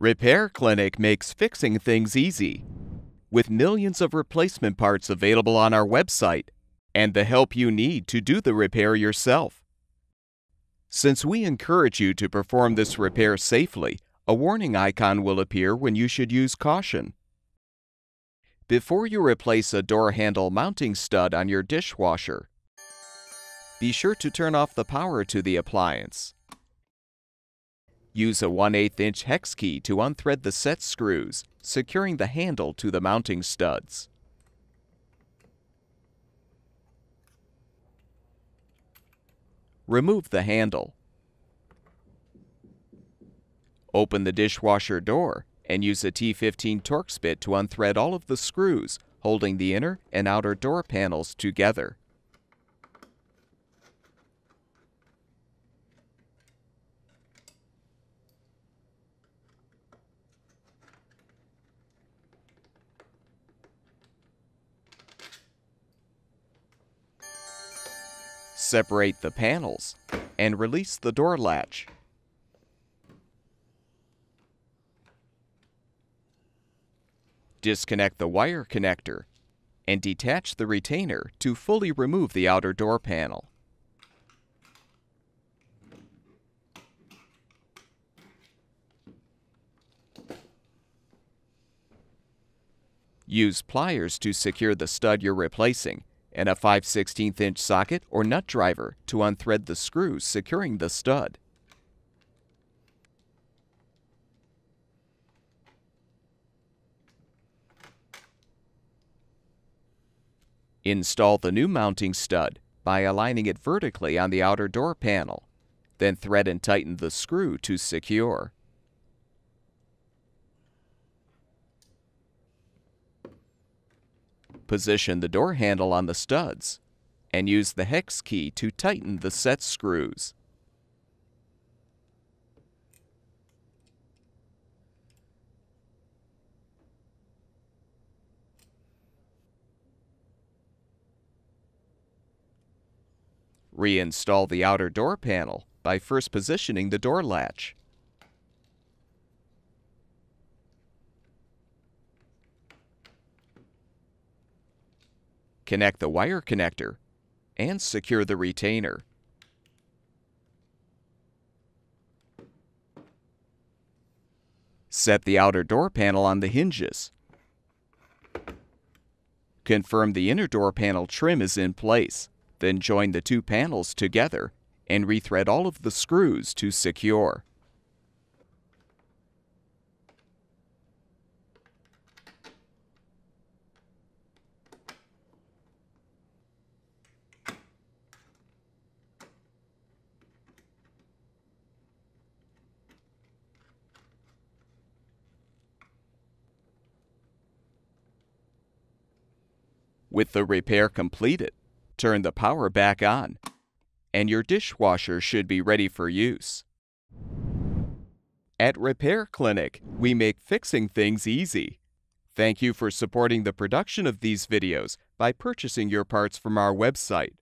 Repair Clinic makes fixing things easy, with millions of replacement parts available on our website and the help you need to do the repair yourself. Since we encourage you to perform this repair safely, a warning icon will appear when you should use caution. Before you replace a door handle mounting stud on your dishwasher, be sure to turn off the power to the appliance. Use a 1/8" hex key to unthread the set screws, securing the handle to the mounting studs. Remove the handle. Open the dishwasher door and use a T15 Torx bit to unthread all of the screws, holding the inner and outer door panels together. Separate the panels and release the door latch. Disconnect the wire connector and detach the retainer to fully remove the outer door panel. Use pliers to secure the stud you're replacing and a 5/16" socket or nut driver to unthread the screws securing the stud. Install the new mounting stud by aligning it vertically on the outer door panel. Then thread and tighten the screw to secure. Position the door handle on the studs and use the hex key to tighten the set screws. Reinstall the outer door panel by first positioning the door latch. Connect the wire connector and secure the retainer. Set the outer door panel on the hinges. Confirm the inner door panel trim is in place. Then join the two panels together and rethread all of the screws to secure. With the repair completed, turn the power back on, and your dishwasher should be ready for use. At Repair Clinic, we make fixing things easy. Thank you for supporting the production of these videos by purchasing your parts from our website.